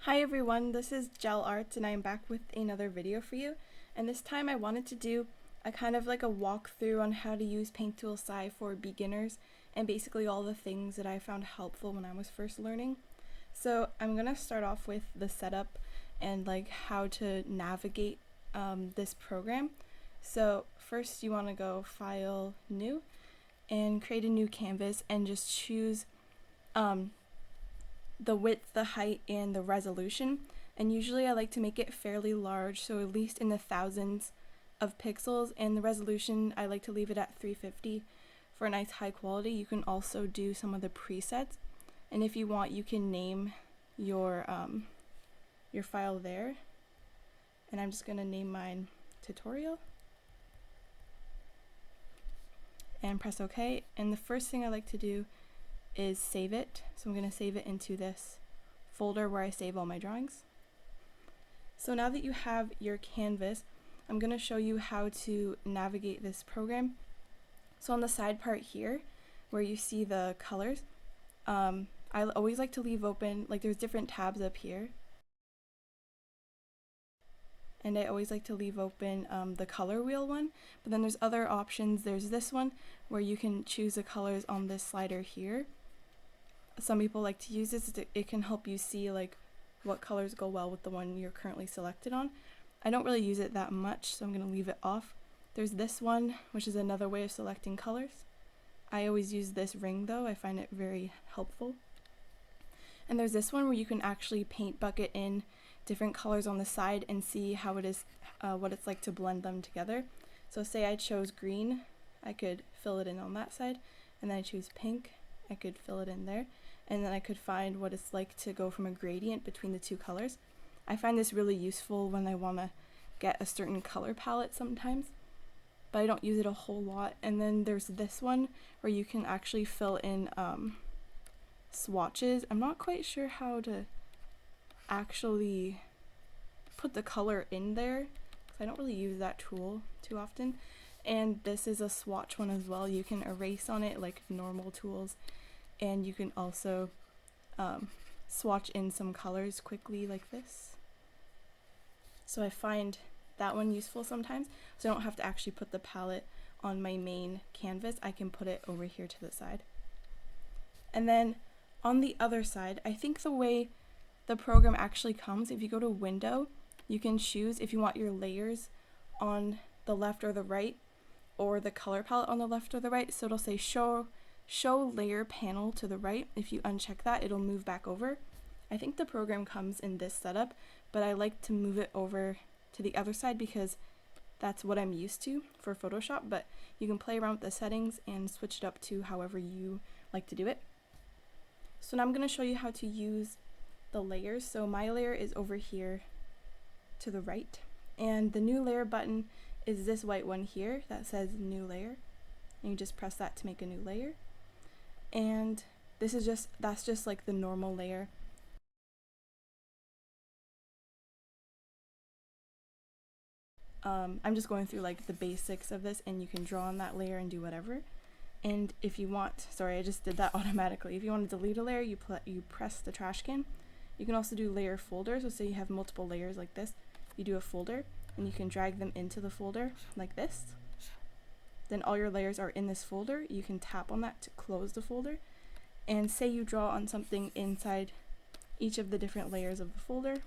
Hi everyone, this is Gel Arts and I am back with another video for you, and this time I wanted to do a kind of like a walkthrough on how to use Paint Tool SAI for beginners and basically all the things that I found helpful when I was first learning. So I'm going to start off with the setup and like how to navigate this program. So first you want to go File, New, and create a new canvas and just choose the width, the height, and the resolution, and usually I like to make it fairly large, so at least in the thousands of pixels, and the resolution I like to leave it at 350 for a nice high quality. You can also do some of the presets, and if you want you can name your file there, and I'm just going to name mine tutorial and press OK. And the first thing I like to do is save it. So I'm going to save it into this folder where I save all my drawings. So now that you have your canvas, I'm going to show you how to navigate this program. So on the side part here, where you see the colors, I always like to leave open, like there's different tabs up here. And I always like to leave open the color wheel one, but then there's other options. There's this one where you can choose the colors on this slider here. Some people like to use this. It can help you see like what colors go well with the one you're currently selected on. I don't really use it that much, so I'm going to leave it off. There's this one, which is another way of selecting colors. I always use this ring though. I find it very helpful. And there's this one where you can actually paint bucket in different colors on the side and see how it is, what it's like to blend them together. So say I chose green, I could fill it in on that side, and then I choose pink, I could fill it in there, and then I could find what it's like to go from a gradient between the two colors. I find this really useful when I want to get a certain color palette sometimes, but I don't use it a whole lot. And then there's this one where you can actually fill in swatches. I'm not quite sure how to actually put the color in there because I don't really use that tool too often. And this is a swatch one as well. You can erase on it like normal tools, and you can also swatch in some colors quickly like this. So I find that one useful sometimes, so I don't have to actually put the palette on my main canvas. I can put it over here to the side. And then on the other side, I think the way the program actually comes, if you go to Window, you can choose if you want your layers on the left or the right, or the color palette on the left or the right. So it'll say show layer panel to the right. If you uncheck that, it'll move back over. I think the program comes in this setup, but I like to move it over to the other side because that's what I'm used to for Photoshop, but you can play around with the settings and switch it up to however you like to do it. So now I'm going to show you how to use the layers. So my layer is over here to the right, and the new layer button is this white one here that says new layer, and you just press that to make a new layer. And this is that's just like the normal layer. I'm just going through like the basics of this, and you can draw on that layer and do whatever. And if you want, sorry, I just did that automatically. If you want to delete a layer, you press the trash can. You can also do layer folders. So say you have multiple layers like this, you do a folder, and you can drag them into the folder like this. Then all your layers are in this folder. You can tap on that to close the folder. And say you draw on something inside each of the different layers of the folder.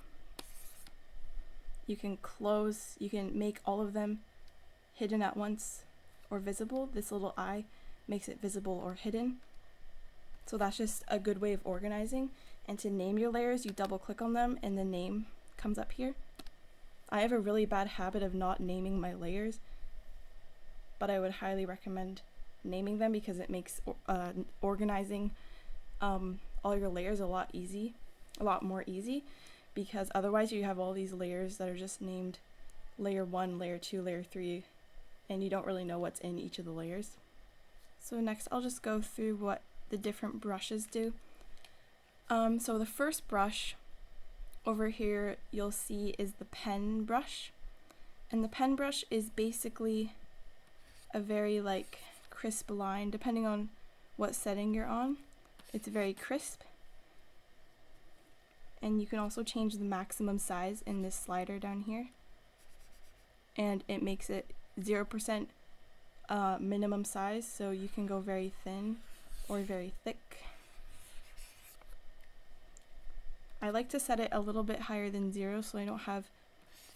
You can make all of them hidden at once or visible. This little eye makes it visible or hidden. So that's just a good way of organizing. And to name your layers, you double click on them and the name comes up here. I have a really bad habit of not naming my layers, but I would highly recommend naming them because it makes organizing all your layers a lot more easy, because otherwise you have all these layers that are just named layer 1, layer 2, layer 3, and you don't really know what's in each of the layers. So next I'll just go through what the different brushes do. So the first brush over here you'll see is the pen brush, and the pen brush is basically a very like crisp line depending on what setting you're on. It's very crisp, And you can also change the maximum size in this slider down here, and it makes it 0% minimum size, so you can go very thin or very thick. I like to set it a little bit higher than 0 so I don't have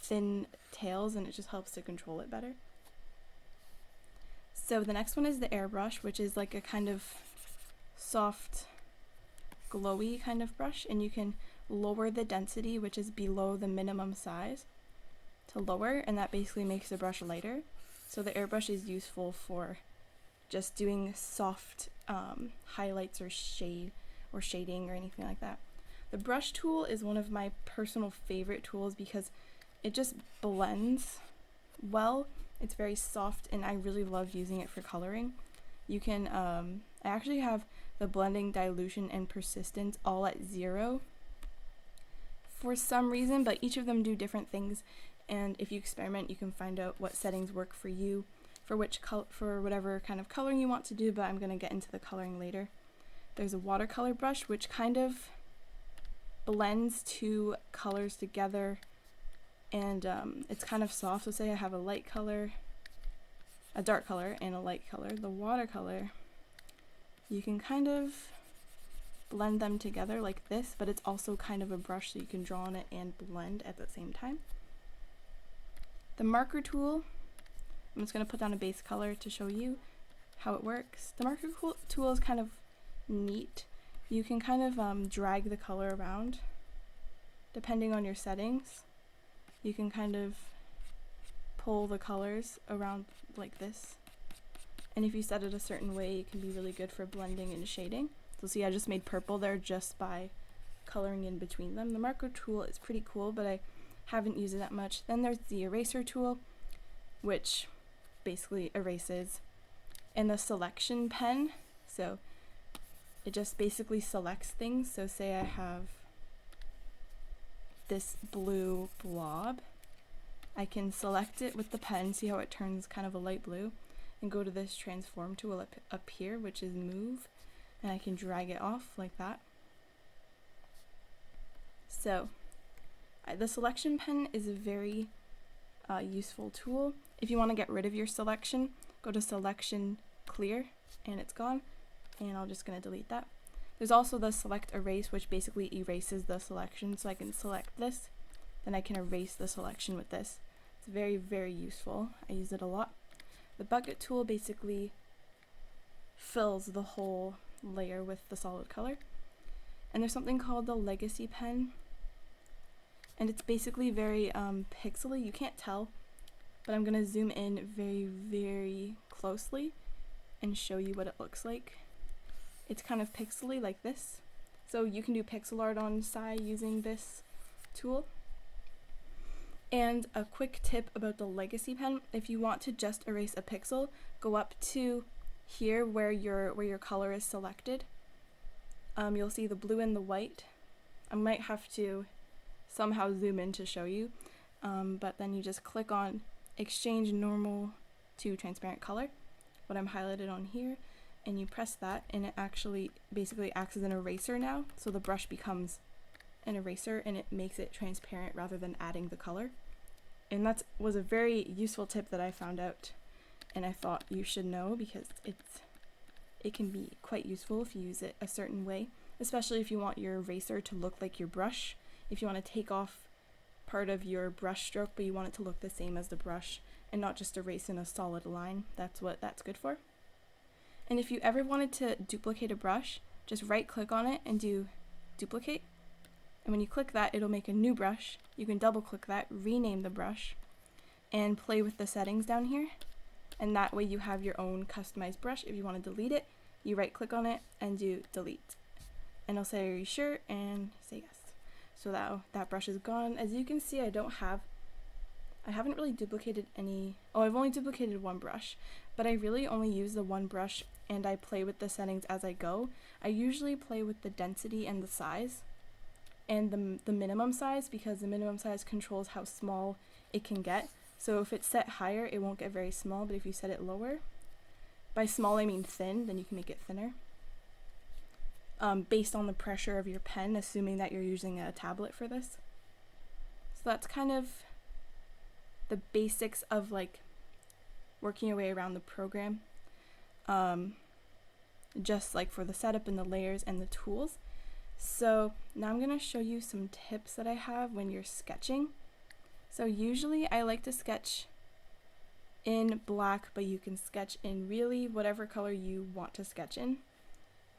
thin tails, and it just helps to control it better. So the next one is the Airbrush, which is like a kind of soft, glowy kind of brush, and you can lower the density, which is below the minimum size, to lower, and that basically makes the brush lighter. So the Airbrush is useful for just doing soft highlights or shading or anything like that. The brush tool is one of my personal favorite tools because it just blends well. It's very soft, and I really love using it for coloring. You can, I actually have the blending, dilution, and persistence all at 0 for some reason, but each of them do different things, and if you experiment you can find out what settings work for you for whatever kind of coloring you want to do, but I'm going to get into the coloring later. There's a watercolor brush, which kind of blends two colors together, and it's kind of soft. So say I have a light color, a dark color, and a light color. The watercolor, you can kind of blend them together like this, but it's also kind of a brush, so you can draw on it and blend at the same time. The marker tool, I'm just going to put down a base color to show you how it works. The marker tool is kind of neat. You can kind of drag the color around depending on your settings. You can kind of pull the colors around like this, and if you set it a certain way, it can be really good for blending and shading. So see, I just made purple there just by coloring in between them. The marker tool is pretty cool, but I haven't used it that much. Then there's the eraser tool, which basically erases, and the selection pen, so it just basically selects things. So say I have this blue blob, I can select it with the pen, see how it turns kind of a light blue, and go to this transform tool up here, which is move, and I can drag it off like that. So the selection pen is a very useful tool. If you want to get rid of your selection, go to selection clear, and it's gone, and I'm just going to delete that. There's also the select erase, which basically erases the selection, so I can select this, then I can erase the selection with this. It's very, very useful. I use it a lot. The bucket tool basically fills the whole layer with the solid color. And there's something called the legacy pen, and it's basically very pixely. You can't tell, but I'm going to zoom in very, very closely and show you what it looks like. It's kind of pixely like this. So you can do pixel art on SAI using this tool. And a quick tip about the legacy pen: if you want to just erase a pixel, go up to here where your color is selected. You'll see the blue and the white. I might have to somehow zoom in to show you, but then you just click on exchange normal to transparent color, what I'm highlighted on here, and you press that, and it actually basically acts as an eraser now. So the brush becomes an eraser, and it makes it transparent rather than adding the color. And that was a very useful tip that I found out, and I thought you should know, because it can be quite useful if you use it a certain way, especially if you want your eraser to look like your brush. If you want to take off part of your brush stroke, but you want it to look the same as the brush and not just erase in a solid line, that's what that's good for. And if you ever wanted to duplicate a brush, just right click on it and do duplicate. And when you click that, it'll make a new brush. You can double click that, rename the brush, and play with the settings down here. And that way you have your own customized brush. If you want to delete it, you right click on it and do delete. And it'll say, are you sure? And say yes. So that brush is gone. As you can see, I haven't really duplicated any. Oh, I've only duplicated one brush, but I really only use the one brush, and I play with the settings as I go. I usually play with the density and the size, and the minimum size, because the minimum size controls how small it can get. So if it's set higher, it won't get very small, but if you set it lower, by small I mean thin, then you can make it thinner. based on the pressure of your pen, assuming that you're using a tablet for this. So that's kind of the basics of like working your way around the program, just like for the setup and the layers and the tools. So now I'm going to show you some tips that I have when you're sketching. So usually I like to sketch in black, but you can sketch in really whatever color you want to sketch in.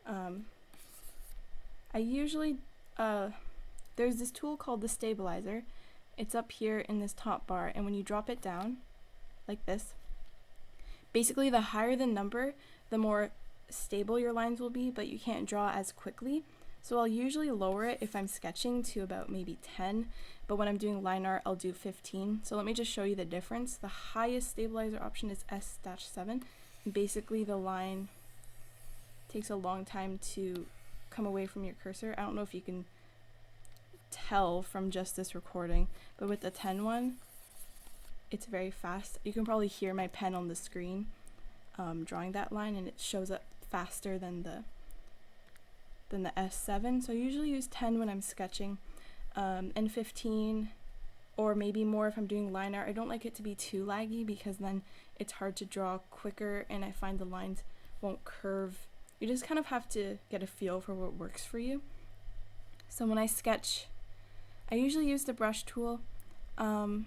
I usually, there's this tool called the stabilizer. It's up here in this top bar, and when you drop it down like this, basically the higher the number, the more stable your lines will be, but you can't draw as quickly. So I'll usually lower it if I'm sketching to about maybe 10, but when I'm doing line art, I'll do 15. So let me just show you the difference. The highest stabilizer option is S-7. Basically the line takes a long time to come away from your cursor. I don't know if you can tell from just this recording, but with the 10 one, it's very fast. You can probably hear my pen on the screen drawing that line, and it shows up faster than the S7. So I usually use 10 when I'm sketching, and 15 or maybe more if I'm doing line art. I don't like it to be too laggy because then it's hard to draw quicker and I find the lines won't curve. You just kind of have to get a feel for what works for you. So when I sketch, I usually use the brush tool, and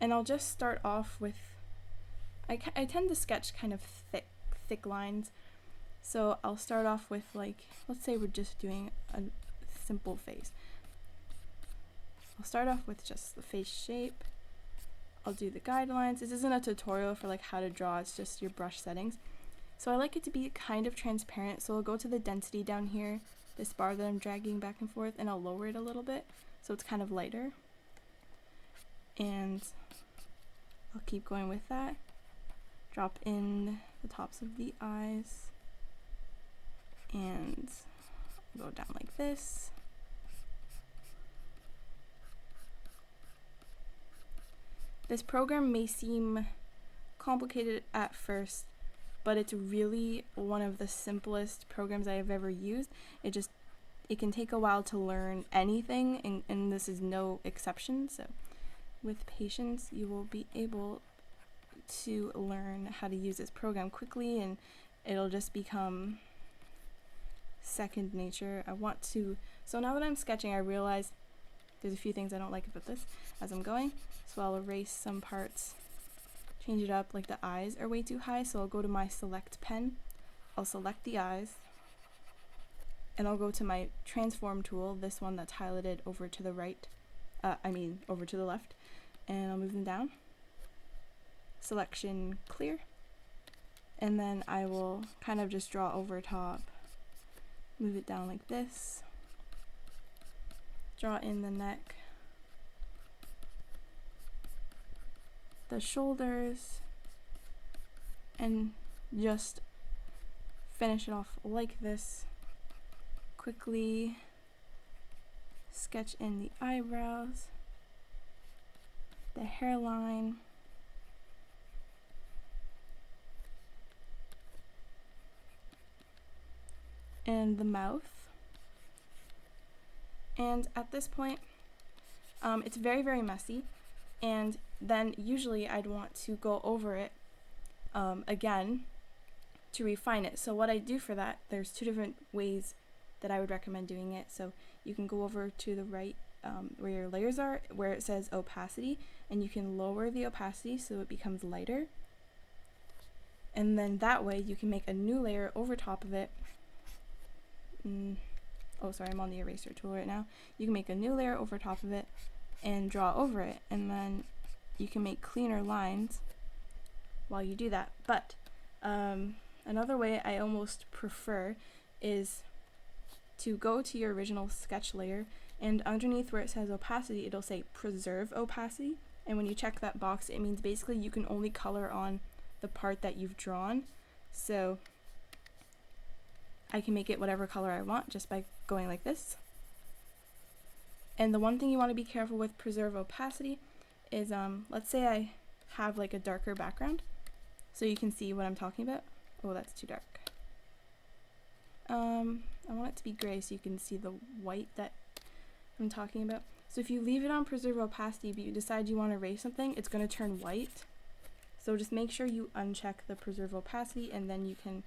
I'll just start off with, I tend to sketch kind of thick lines. So I'll start off with, like, let's say we're just doing a simple face. I'll start off with just the face shape. I'll do the guidelines. This isn't a tutorial for like how to draw, it's just your brush settings. So I like it to be kind of transparent, so I'll go to the density down here, this bar that I'm dragging back and forth, and I'll lower it a little bit so it's kind of lighter. And I'll keep going with that. Drop in the tops of the eyes. And go down like this. This program may seem complicated at first, but it's really one of the simplest programs I have ever used. It can take a while to learn anything, and this is no exception. So with patience, you will be able to learn how to use this program quickly, and it'll just become second nature. So now that I'm sketching, I realize there's a few things I don't like about this as I'm going. So I'll erase some parts, change it up, like the eyes are way too high, so I'll go to my select pen, I'll select the eyes, and I'll go to my transform tool, this one that's highlighted over to the right, over to the left, and I'll move them down. Selection clear, and then I will kind of just draw over top, move it down like this, draw in the neck, the shoulders, and just finish it off like this. Quickly sketch in the eyebrows, the hairline, and the mouth. And at this point, it's very, very messy, and then usually I'd want to go over it again to refine it. So what I do for that, there's two different ways that I would recommend doing it. So you can go over to the right where your layers are, where it says opacity, and you can lower the opacity so it becomes lighter. And then that way you can make a new layer over top of it. Oh, sorry, I'm on the eraser tool right now. You can make a new layer over top of it and draw over it, and then you can make cleaner lines while you do that. But another way I almost prefer is to go to your original sketch layer, and underneath where it says opacity, it'll say preserve opacity, and when you check that box, it means basically you can only color on the part that you've drawn. So I can make it whatever color I want just by going like this. And the one thing you want to be careful with preserve opacity is, let's say I have like a darker background, so you can see what I'm talking about. Oh, that's too dark. I want it to be gray so you can see the white that I'm talking about. So if you leave it on preserve opacity but you decide you want to erase something, it's going to turn white. So just make sure you uncheck the preserve opacity and then you can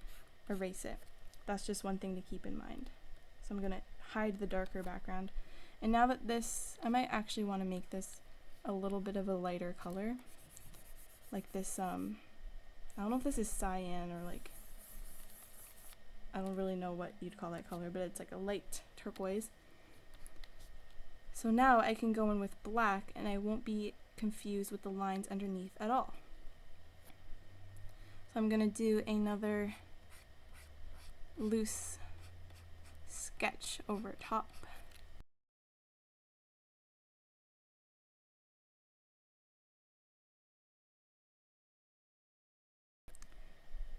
erase it. That's just one thing to keep in mind. So I'm going to hide the darker background. And now that this, I might actually want to make this a little bit of a lighter color. Like this, I don't know if this is cyan or like, I don't really know what you'd call that color, but it's like a light turquoise. So now I can go in with black and I won't be confused with the lines underneath at all. So I'm going to do another loose sketch over top.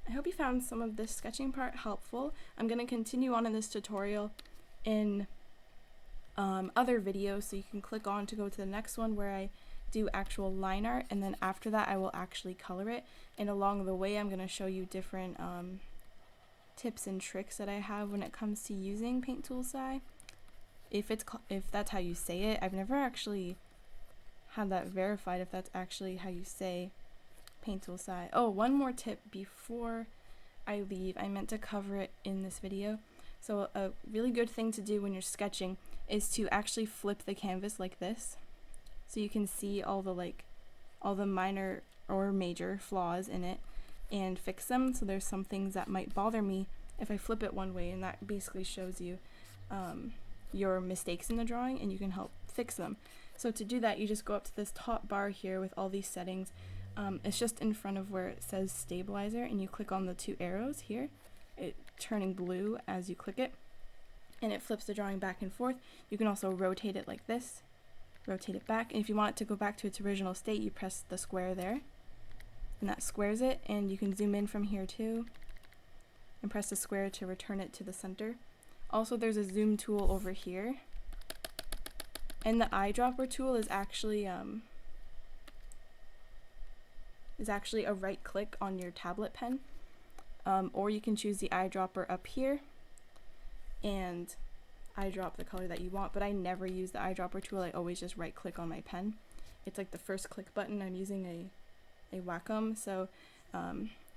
I hope you found some of this sketching part helpful. I'm going to continue on in this tutorial in other videos, so you can click on to go to the next one where I do actual line art, and then after that I will actually color it. And along the way I'm going to show you different tips and tricks that I have when it comes to using Paint Tool SAI. If that's how you say it. I've never actually had that verified if that's actually how you say Paint Tool SAI. Oh, one more tip before I leave. I meant to cover it in this video. So a really good thing to do when you're sketching is to actually flip the canvas like this, so you can see all the minor or major flaws in it and fix them. So there's some things that might bother me if I flip it one way, and that basically shows you your mistakes in the drawing and you can help fix them. So to do that, you just go up to this top bar here with all these settings. It's just in front of where it says stabilizer, and you click on the two arrows here, it turning blue as you click it, and it flips the drawing back and forth. You can also rotate it like this, rotate it back, and if you want it to go back to its original state, you press the square there, and that squares it. And you can zoom in from here too, and press the square to return it to the center. Also, there's a zoom tool over here, and the eyedropper tool is actually a right click on your tablet pen, or you can choose the eyedropper up here and eyedrop the color that you want, but I never use the eyedropper tool. I always just right click on my pen. It's like the first click button. I'm using a Wacom, so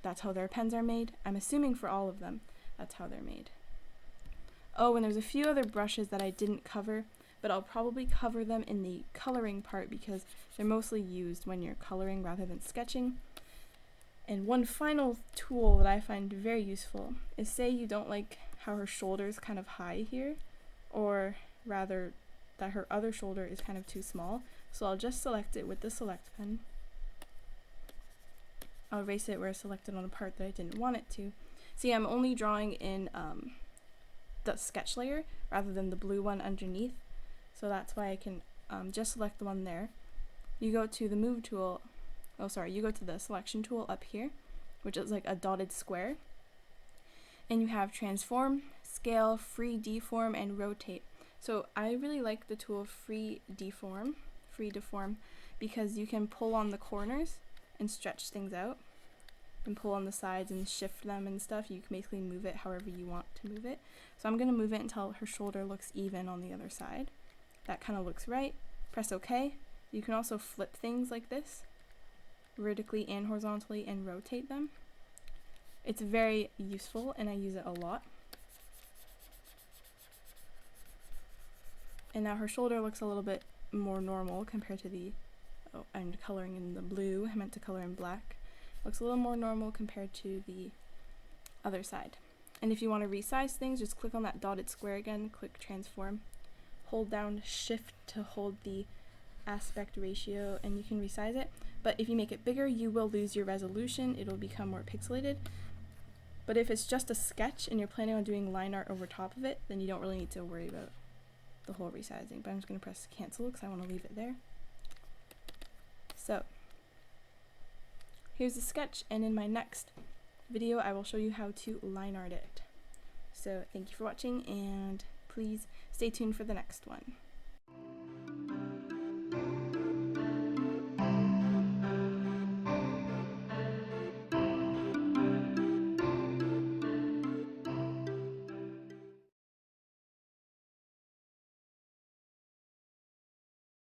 that's how their pens are made. I'm assuming for all of them that's how they're made. Oh, and there's a few other brushes that I didn't cover, but I'll probably cover them in the coloring part because they're mostly used when you're coloring rather than sketching. And one final tool that I find very useful is, say you don't like how her shoulder is kind of high here, or rather that her other shoulder is kind of too small. So I'll just select it with the select pen. I'll erase it where it's selected on a part that I didn't want it to. See, I'm only drawing in the sketch layer rather than the blue one underneath. So that's why I can just select the one there. You go to the move tool, you go to the selection tool up here, which is like a dotted square. And you have transform, scale, free deform, and rotate. So I really like the tool free deform, because you can pull on the corners and stretch things out, and pull on the sides and shift them and stuff. You can basically move it however you want to move it. So I'm going to move it until her shoulder looks even on the other side. That kind of looks right. Press OK. You can also flip things like this, vertically and horizontally, and rotate them. It's very useful and I use it a lot. And now her shoulder looks a little bit more normal compared to the, I'm coloring in the blue, I meant to color in black. Looks a little more normal compared to the other side. And if you want to resize things, just click on that dotted square again, click transform, hold down shift to hold the aspect ratio, and you can resize it. But if you make it bigger, you will lose your resolution. It'll become more pixelated. But if it's just a sketch and you're planning on doing line art over top of it, then you don't really need to worry about the whole resizing. But I'm just going to press cancel because I want to leave it there. So here's the sketch, and in my next video I will show you how to line art it. So thank you for watching, and please stay tuned for the next one.